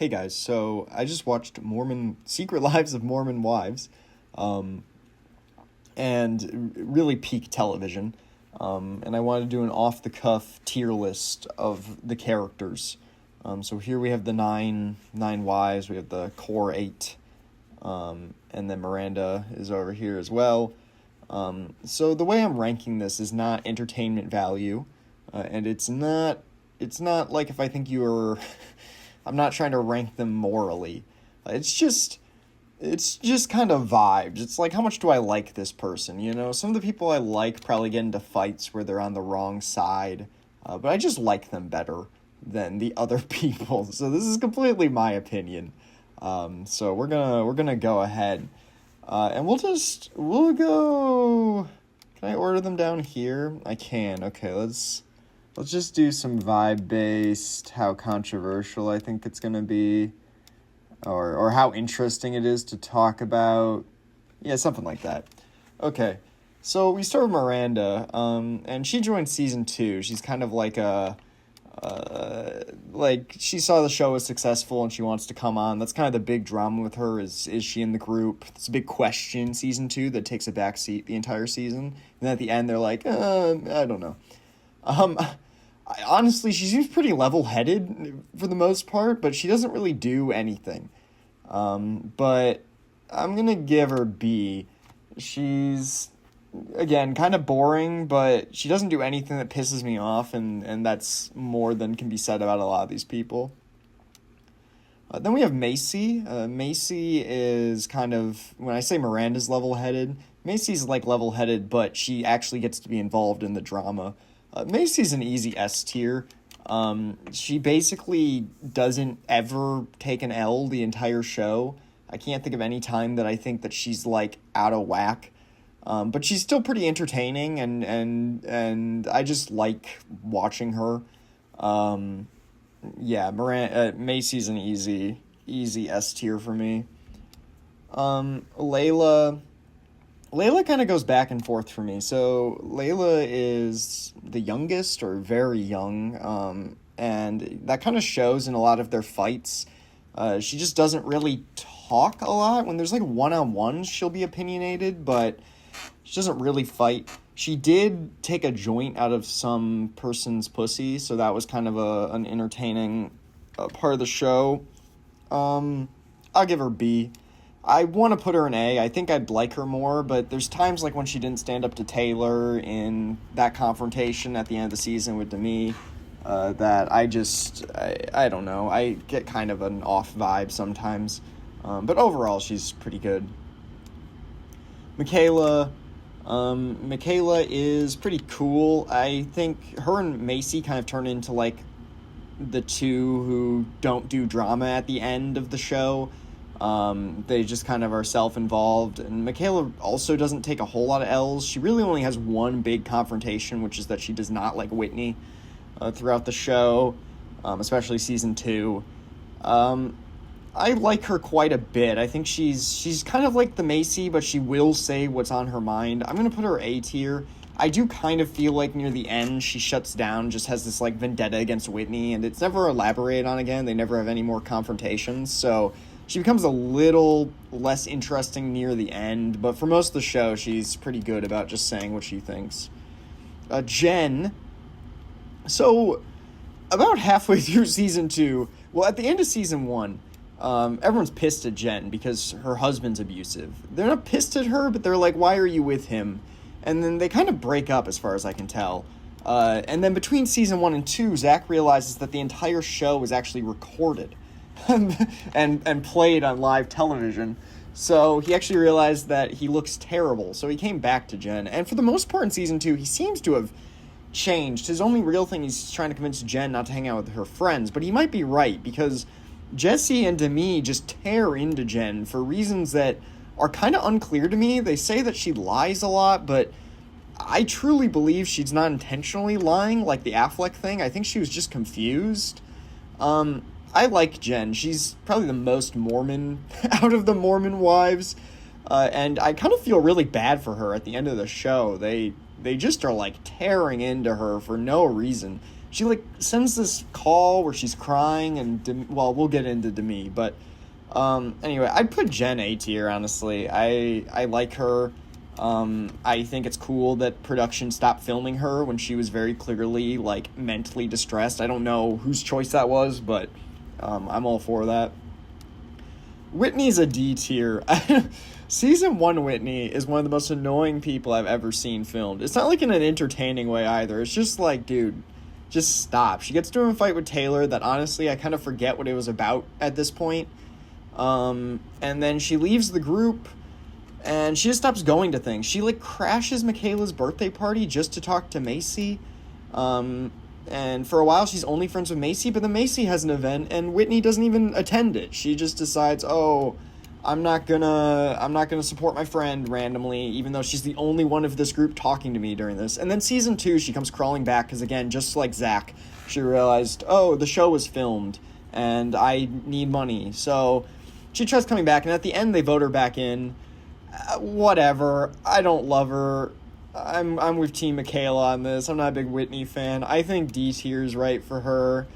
Hey guys, so I just watched Secret Lives of Mormon Wives, um, and really peak television. And I wanted to do an off the cuff tier list of the characters. So here we have the nine wives. We have the core eight, and then Miranda is over here as well. So the way I'm ranking this is not entertainment value, and it's not like if I think you're. I'm not trying to rank them morally. It's just kind of vibes. It's like, how much do I like this person? You know, some of the people I like probably get into fights where they're on the wrong side, but I just like them better than the other people. So this is completely my opinion. So we're gonna go ahead, and we'll go. Can I order them down here? I can. Okay, let's just do some vibe-based, how controversial I think it's going to be, or how interesting it is to talk about. Yeah, something like that. Okay, so we start with Miranda, and she joined season 2. She's kind of like like, she saw the show was successful and she wants to come on. That's kind of the big drama with her, is she in the group? It's a big question, season 2, that takes a back seat the entire season. And then at the end, they're like, I don't know. Honestly, she seems pretty level-headed for the most part, but she doesn't really do anything. But I'm gonna give her B. She's, again, kind of boring, but she doesn't do anything that pisses me off, and that's more than can be said about a lot of these people. Then we have Macy. Macy is kind of, when I say Miranda's level-headed, Macy's like level-headed, but she actually gets to be involved in the drama. Macy's an easy S tier. She basically doesn't ever take an L the entire show. I can't think of any time that I think that she's like out of whack. But she's still pretty entertaining, and I just like watching her. Yeah, Macy's an easy S tier for me. Layla kind of goes back and forth for me. So Layla is the youngest, or very young, and that kind of shows in a lot of their fights. She just doesn't really talk a lot. When there's like one-on-ones, she'll be opinionated, but she doesn't really fight. She did take a joint out of some person's pussy, so that was kind of an entertaining part of the show. I'll give her B. I want to put her in A. I think I'd like her more, but there's times like when she didn't stand up to Taylor in that confrontation at the end of the season with Demi, that I don't know. I get kind of an off vibe sometimes. But overall, she's pretty good. Michaela is pretty cool. I think her and Macy kind of turn into like the two who don't do drama at the end of the show. They just kind of are self-involved, and Michaela also doesn't take a whole lot of L's. She really only has one big confrontation, which is that she does not like Whitney throughout the show, especially season 2. I like her quite a bit. I think she's kind of like the Macy, but she will say what's on her mind. I'm going to put her A tier. I do kind of feel like near the end she shuts down, just has this like vendetta against Whitney, and it's never elaborated on again. They never have any more confrontations, so she becomes a little less interesting near the end, but for most of the show, she's pretty good about just saying what she thinks. Jen. So, about halfway through season 2, well, at the end of season 1, everyone's pissed at Jen because her husband's abusive. They're not pissed at her, but they're like, why are you with him? And then they kind of break up, as far as I can tell. And then between season 1 and 2, Zach realizes that the entire show was actually recorded and played on live television. So he actually realized that he looks terrible. So he came back to Jen. And for the most part in season 2, he seems to have changed. His only real thing, he's trying to convince Jen not to hang out with her friends. But he might be right, because Jesse and Demi just tear into Jen for reasons that are kind of unclear to me. They say that she lies a lot, but I truly believe she's not intentionally lying, like the Affleck thing. I think she was just confused. I like Jen. She's probably the most Mormon out of the Mormon wives. And I kind of feel really bad for her at the end of the show. They just are like tearing into her for no reason. she like sends this call where she's crying, and well, we'll get into Demi, but anyway, I'd put Jen A tier, honestly. I like her. I think it's cool that production stopped filming her when she was very clearly like mentally distressed. I don't know whose choice that was, but I'm all for that. Whitney's a D tier. Season 1 Whitney is one of the most annoying people I've ever seen filmed. It's not like in an entertaining way either. It's just like, dude, just stop. She gets into a fight with Taylor that honestly I kind of forget what it was about at this point. And then she leaves the group and she just stops going to things. She like crashes Michaela's birthday party just to talk to Macy. And for a while she's only friends with Macy, but then Macy has an event and Whitney doesn't even attend it. She just decides, oh, I'm not gonna support my friend randomly, even though she's the only one of this group talking to me during this. And then season 2, she comes crawling back because, again, just like Zach, she realized, oh, the show was filmed and I need money. So she tries coming back, and at the end they vote her back in. Whatever. I don't love her. I'm with Team Michaela on this. I'm not a big Whitney fan. I think D tier's right for her.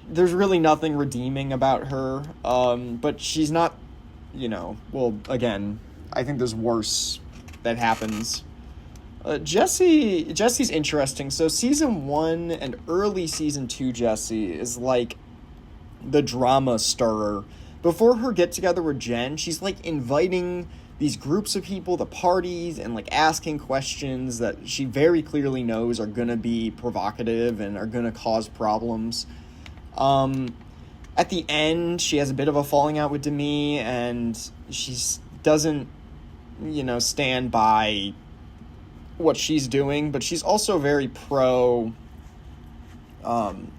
There's really nothing redeeming about her, but she's not. Well, again, I think there's worse that happens. Jesse's interesting. So season 1 and early season 2 Jesse is like the drama stirrer. Before her get together with Jen, she's like inviting these groups of people to parties and like asking questions that she very clearly knows are gonna be provocative and are gonna cause problems. At the end, she has a bit of a falling out with Demi, and she doesn't, stand by what she's doing, but she's also very pro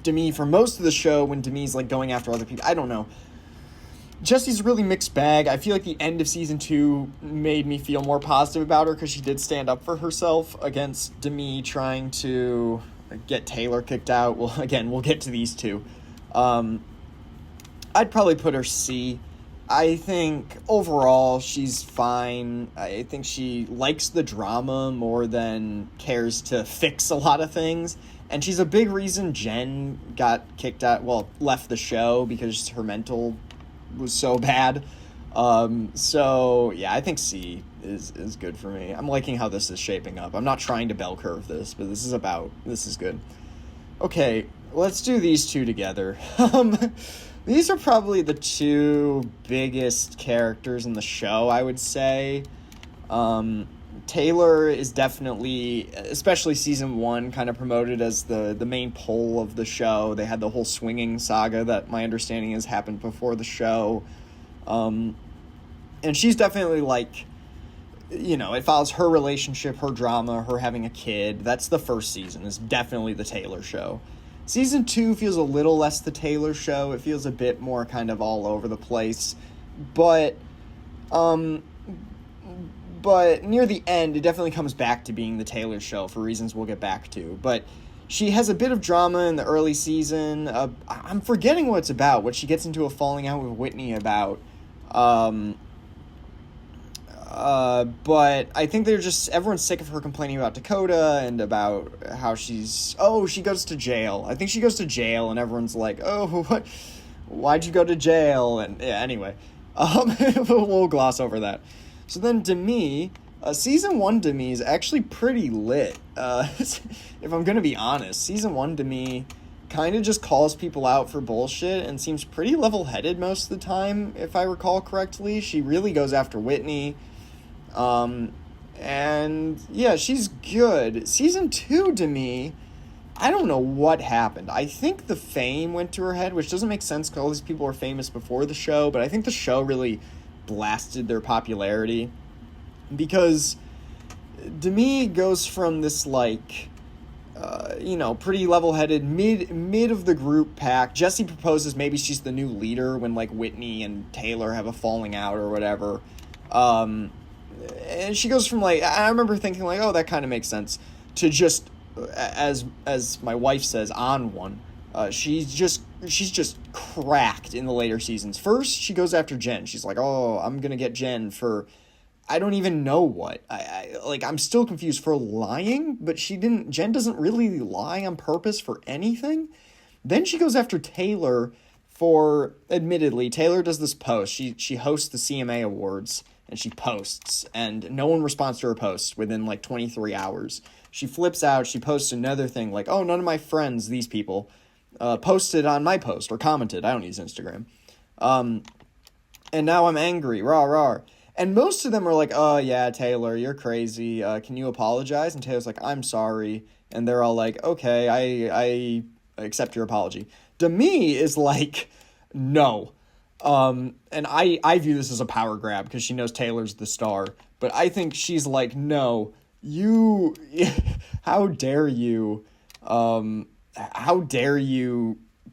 Demi for most of the show when Demi's, like, going after other people. I don't know. Jesse's a really mixed bag. I feel like the end of season 2 made me feel more positive about her because she did stand up for herself against Demi trying to get Taylor kicked out. Well, again, we'll get to these two. I'd probably put her C. I think overall she's fine. I think she likes the drama more than cares to fix a lot of things. And she's a big reason Jen got kicked out, left the show because her mental was so bad. So, yeah, I think C is good for me. I'm liking how this is shaping up. I'm not trying to bell curve this, but this is good. Okay, let's do these two together. These are probably the two biggest characters in the show, I would say. Taylor is definitely, especially season 1, kind of promoted as the main pole of the show. They had the whole swinging saga that my understanding has happened before the show. And she's definitely like, it follows her relationship, her drama, her having a kid. That's the first season. It's definitely the Taylor show. Season 2 feels a little less the Taylor show. It feels a bit more kind of all over the place. But near the end, it definitely comes back to being the Taylor show for reasons we'll get back to. But she has a bit of drama in the early season. I'm forgetting what it's about, what she gets into a falling out with Whitney about. But I think everyone's sick of her complaining about Dakota and about how she goes to jail. I think she goes to jail and everyone's like, oh, what? Why'd you go to jail? And yeah, anyway, we'll gloss over that. So then Demi, season 1 Demi is actually pretty lit. If I'm going to be honest, season 1 Demi kind of just calls people out for bullshit and seems pretty level-headed most of the time, if I recall correctly. She really goes after Whitney. And yeah, she's good. Season 2 Demi, I don't know what happened. I think the fame went to her head, which doesn't make sense because all these people were famous before the show, but I think the show really blasted their popularity because Demi goes from this like pretty level-headed mid of the group pack. Jesse proposes maybe she's the new leader when like Whitney and Taylor have a falling out or whatever, and she goes from like, I remember thinking like, oh, that kind of makes sense, to just as my wife says, on one. She's just cracked in the later seasons. First, she goes after Jen. She's like, oh, I'm going to get Jen for I don't even know what. I'm still confused for lying, but Jen doesn't really lie on purpose for anything. Then she goes after Taylor for, admittedly, Taylor does this post. She hosts the CMA Awards, and she posts, and no one responds to her posts within, 23 hours. She flips out, she posts another thing, oh, none of my friends, these people, posted on my post, or commented. I don't use Instagram. And now I'm angry, rah, rah. And most of them are like, oh, yeah, Taylor, you're crazy. Can you apologize? And Taylor's like, I'm sorry. And they're all like, okay, I accept your apology. Demi is like, no. And I view this as a power grab because she knows Taylor's the star. But I think she's like, no, how dare you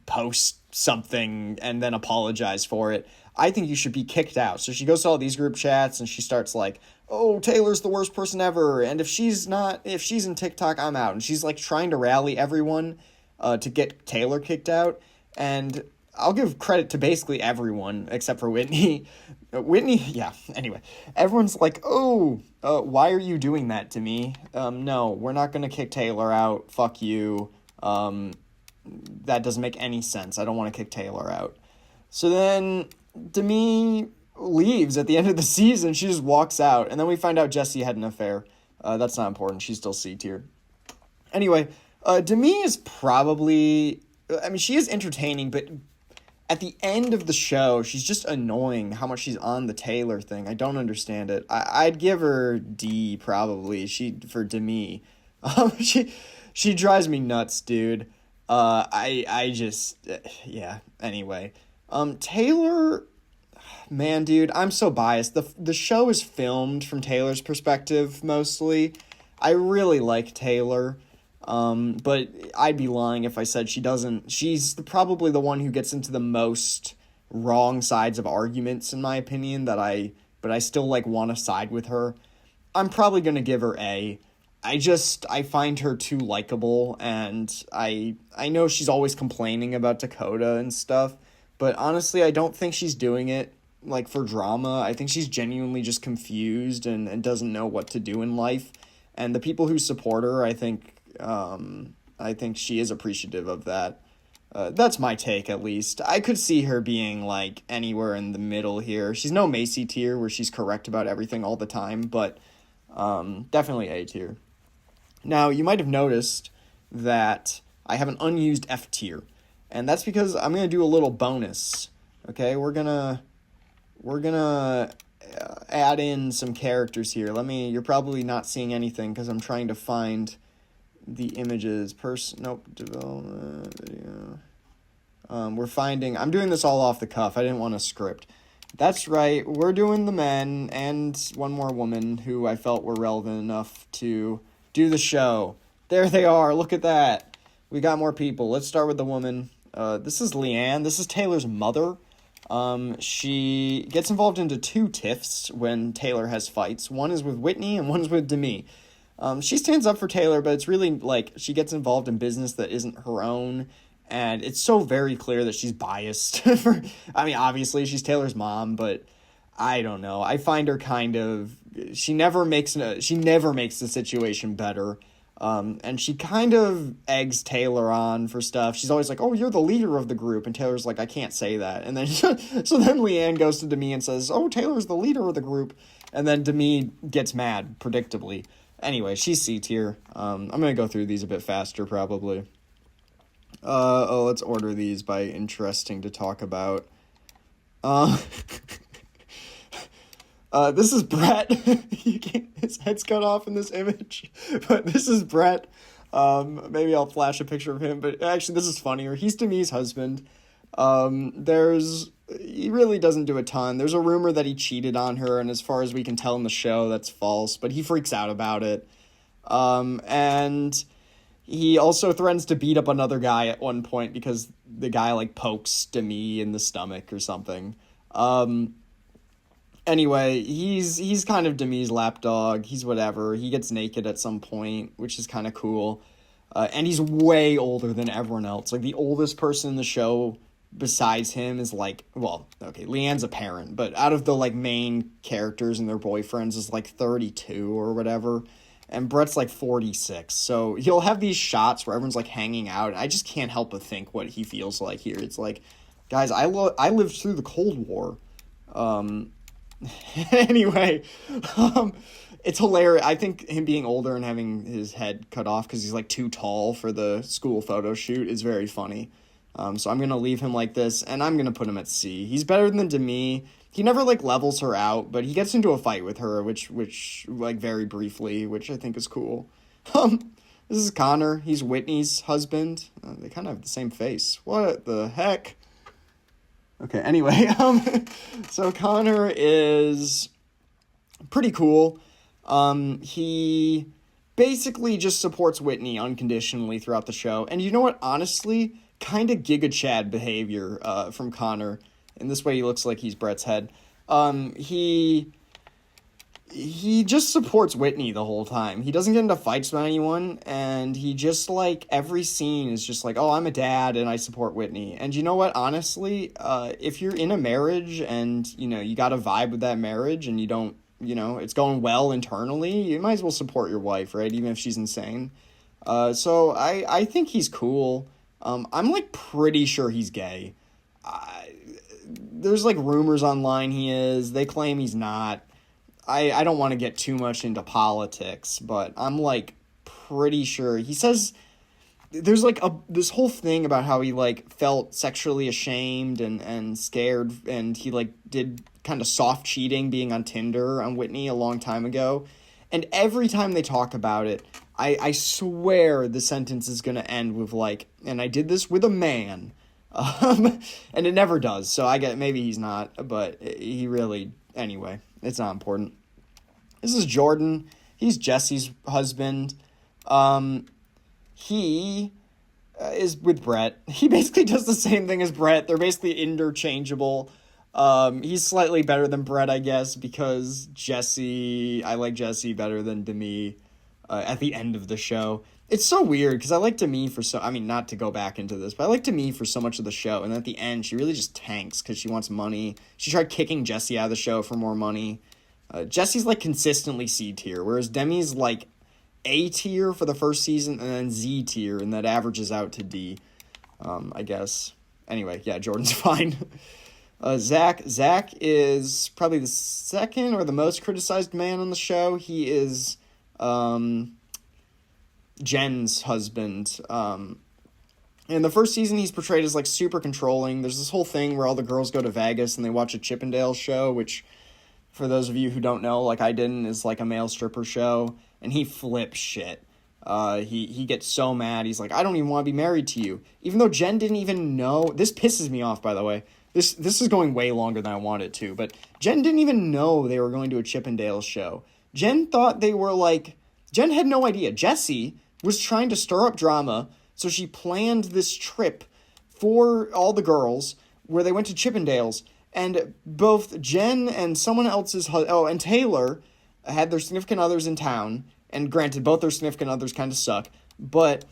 post something and then apologize for it? I think you should be kicked out. So she goes to all these group chats and she starts like, oh, Taylor's the worst person ever. And if she's in TikTok, I'm out. And she's like trying to rally everyone to get Taylor kicked out. And I'll give credit to basically everyone except for Whitney. Yeah, anyway. Everyone's like, why are you doing that to me? No, we're not going to kick Taylor out. Fuck you. That doesn't make any sense. I don't want to kick Taylor out. So then Demi leaves at the end of the season. She just walks out. And then we find out Jessie had an affair. That's not important. She's still C tier. Anyway, Demi is probably... she is entertaining, but at the end of the show, she's just annoying how much she's on the Taylor thing. I don't understand it. I'd give her D, probably, for Demi. She drives me nuts, dude. Yeah, anyway. Taylor, man, dude, I'm so biased. The show is filmed from Taylor's perspective, mostly. I really like Taylor, but I'd be lying if I said she doesn't. She's probably the one who gets into the most wrong sides of arguments, in my opinion, but I still, want to side with her. I'm probably going to give her A. I find her too likable, and I know she's always complaining about Dakota and stuff, but honestly, I don't think she's doing it, for drama. I think she's genuinely just confused and doesn't know what to do in life, and the people who support her, I think she is appreciative of that. That's my take, at least. I could see her being, anywhere in the middle here. She's no Macy tier, where she's correct about everything all the time, but definitely A tier. Now, you might have noticed that I have an unused F tier, and that's because I'm going to do a little bonus, okay? We're going to add in some characters here. You're probably not seeing anything because I'm trying to find the images. Development, video. I'm doing this all off the cuff. I didn't want a script. That's right, we're doing the men and one more woman who I felt were relevant enough to do the show. There they are, look at that. We got more people. Let's start with the woman. This is Leanne. This is Taylor's mother. She gets involved into two tiffs when Taylor has fights. One is with Whitney and one's with Demi. She stands up for Taylor, but it's really she gets involved in business that isn't her own. And it's so very clear that she's biased. Obviously she's Taylor's mom, but I don't know. I find her kind of... She never makes the situation better. And she kind of eggs Taylor on for stuff. She's always like, oh, you're the leader of the group. And Taylor's like, I can't say that. And then so then Leanne goes to Demi and says, oh, Taylor's the leader of the group. And then Demi gets mad, predictably. Anyway, she's C tier. I'm going to go through these a bit faster, probably. Let's order these by interesting to talk about. This is Brett. His head's cut off in this image, but this is Brett. Maybe I'll flash a picture of him, but actually this is funnier. He's Demi's husband. He really doesn't do a ton. There's a rumor that he cheated on her, and as far as we can tell in the show, that's false, but he freaks out about it. And he also threatens to beat up another guy at one point because the guy, pokes Demi in the stomach or something. Anyway, he's kind of Demi's lapdog. He's whatever. He gets naked at some point, which is kind of cool. And he's way older than everyone else. The oldest person in the show besides him is like, well, okay, Leanne's a parent, but out of the like main characters and their boyfriends is like 32 or whatever, and Brett's like 46. So he'll have these shots where everyone's like hanging out, and I just can't help but think what he feels like here. It's like, guys, I lived through the Cold War. Anyway, it's hilarious. I think him being older and having his head cut off because he's like too tall for the school photo shoot is very funny. So I'm gonna leave him like this, and I'm gonna put him at C. He's better than Demi. He never like levels her out, but he gets into a fight with her, which like very briefly, which I think is cool. This is Connor. He's Whitney's husband. They kind of have the same face. What the heck? Okay, anyway, so Connor is pretty cool. He basically just supports Whitney unconditionally throughout the show. And you know what? Honestly, kind of Giga Chad behavior from Connor. In this way, he looks like he's Brett's head. He just supports Whitney the whole time. He doesn't get into fights with anyone, and he just, like, every scene is just like, oh, I'm a dad, and I support Whitney. And you know what? Honestly, if you're in a marriage and, you know, you got a vibe with that marriage and you don't, you know, it's going well internally, you might as well support your wife, right? Even if she's insane. So I think he's cool. I'm, like, pretty sure he's gay. There's, like, rumors online he is. They claim he's not. I don't want to get too much into politics, but I'm, like, pretty sure. He says there's, like, this whole thing about how he, like, felt sexually ashamed and scared, and he, like, did kind of soft cheating being on Tinder on Whitney a long time ago. And every time they talk about it, I swear the sentence is going to end with, like, and I did this with a man. And it never does, so I get maybe he's not, but he really... Anyway, it's not important. This is Jordan. He's Jesse's husband. He is with Brett. He basically does the same thing as Brett. They're basically interchangeable. He's slightly better than Brett, I guess, because I like Jesse better than Demi at the end of the show. It's so weird, because I like Demi not to go back into this, but I like Demi for so much of the show, and at the end, she really just tanks, because she wants money. She tried kicking Jesse out of the show for more money. Jesse's, like, consistently C tier, whereas Demi's, like, A tier for the first season, and then Z tier, and that averages out to D, I guess. Anyway, yeah, Jordan's fine. Zach is probably the second or the most criticized man on the show. He is, Jen's husband. In the first season, he's portrayed as, like, super controlling. There's this whole thing where all the girls go to Vegas and they watch a Chippendale show, which, for those of you who don't know, like I didn't, is like a male stripper show, and he flips shit. He gets so mad. He's like, I don't even want to be married to you. Even though Jen didn't even know. This pisses me off, by the way. This is going way longer than I wanted it to, but Jen didn't even know they were going to a Chippendale show. Jen thought they were, like... Jen had no idea. Jessie was trying to stir up drama, so she planned this trip for all the girls where they went to Chippendales, and both Jen and someone else's... and Taylor had their significant others in town, and granted, both their significant others kind of suck, but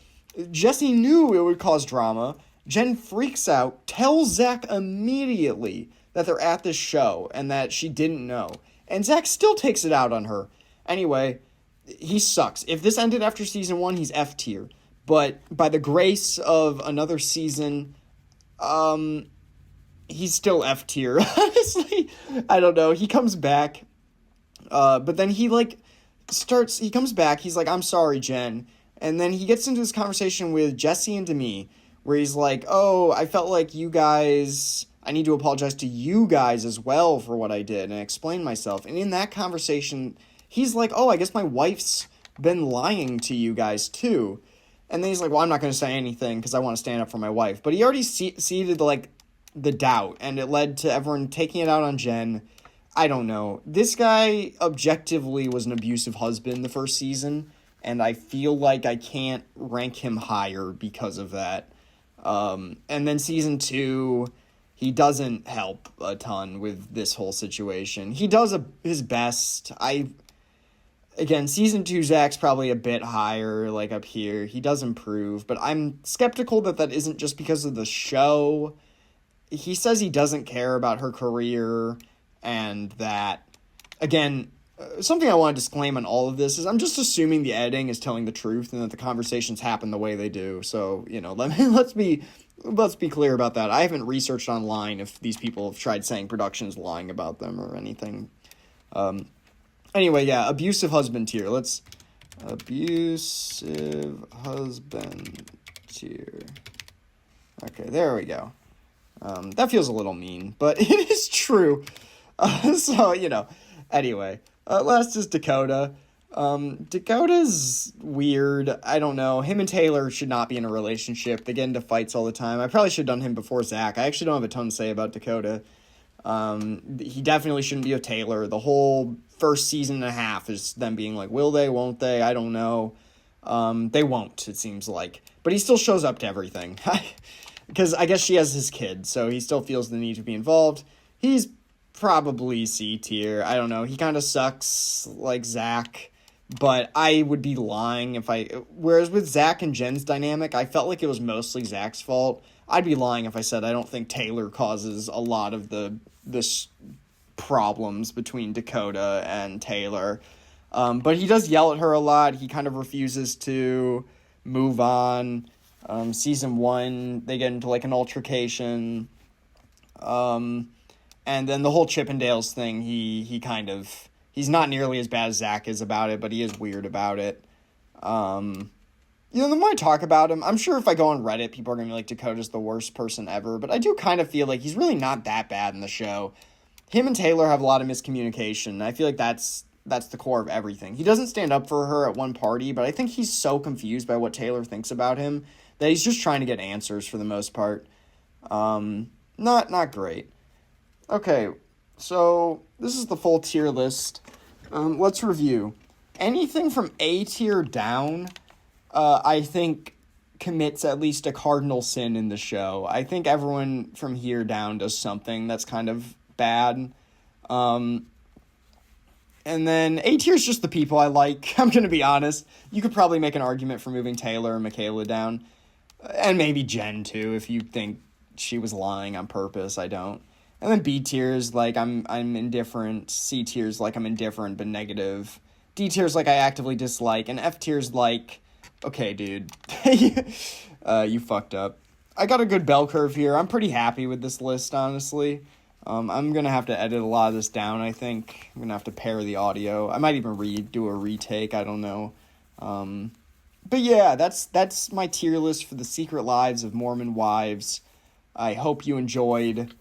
Jessie knew it would cause drama. Jen freaks out, tells Zach immediately that they're at this show, and that she didn't know, and Zach still takes it out on her. Anyway... He sucks. If this ended after season 1, he's F tier. But by the grace of another season, he's still F tier. Honestly, I don't know. He comes back, but then he comes back. He's like, I'm sorry, Jen. And then he gets into this conversation with Jesse and Demi, where he's like, oh, I felt like you guys... I need to apologize to you guys as well for what I did and explain myself. And in that conversation... He's like, oh, I guess my wife's been lying to you guys, too. And then he's like, well, I'm not going to say anything because I want to stand up for my wife. But he already seeded, like, the doubt, and it led to everyone taking it out on Jen. I don't know. This guy objectively was an abusive husband the first season, and I feel like I can't rank him higher because of that. And then season 2... He doesn't help a ton with this whole situation. He does his best. Again, season 2, Zach's probably a bit higher, like up here. He does improve, but I'm skeptical that isn't just because of the show. he says he doesn't care about her career, and that, again, something I want to disclaim on all of this is I'm just assuming the editing is telling the truth and that the conversations happen the way they do. So, let's be clear about that. I haven't researched online if these people have tried saying production's lying about them or anything. Anyway, yeah, abusive husband tier. Abusive husband tier. Okay, there we go. That feels a little mean, but it is true. Anyway. Last is Dakota. Dakota's weird. I don't know. Him and Taylor should not be in a relationship. They get into fights all the time. I probably should have done him before Zach. I actually don't have a ton to say about Dakota. He definitely shouldn't be with Taylor. The whole first season and a half is them being like, will they, won't they? I don't know. They won't, it seems like. But he still shows up to everything. Because I guess she has his kid, so he still feels the need to be involved. He's probably C tier. I don't know. He kind of sucks like Zach, but I would be lying if whereas with Zach and Jen's dynamic, I felt like it was mostly Zach's fault. I'd be lying if I said I don't think Taylor causes a lot of this problems between Dakota and Taylor. But he does yell at her a lot. He kind of refuses to move on. Season 1, they get into like an altercation. And then the whole Chippendales thing, he's not nearly as bad as Zach is about it, but he is weird about it. The more I talk about him, I'm sure if I go on Reddit, people are going to be like, Dakota's the worst person ever, but I do kind of feel like he's really not that bad in the show. Him and Taylor have a lot of miscommunication. I feel like that's the core of everything. He doesn't stand up for her at one party, but I think he's so confused by what Taylor thinks about him that he's just trying to get answers for the most part. Not great. Okay, so this is the full tier list. Let's review. Anything from A tier down, I think commits at least a cardinal sin in the show. I think everyone from here down does something that's kind of bad. And then A tier is just the people I like. I'm going to be honest. You could probably make an argument for moving Taylor and Michaela down. And maybe Jen, too, if you think she was lying on purpose. I don't. And then B tiers, like, I'm indifferent. C tiers, like, I'm indifferent but negative. D tiers, like, I actively dislike. And F tiers, like, okay, dude. You fucked up. I got a good bell curve here. I'm pretty happy with this list, honestly. I'm going to have to edit a lot of this down, I think. I'm going to have to pair the audio. I might even do a retake. I don't know. But yeah, that's my tier list for the Secret Lives of Mormon Wives. I hope you enjoyed.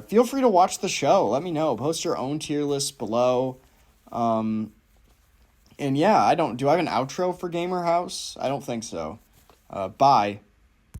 Feel free to watch the show. Let me know. Post your own tier list below. And yeah, do I have an outro for Gamer House? I don't think so. Bye.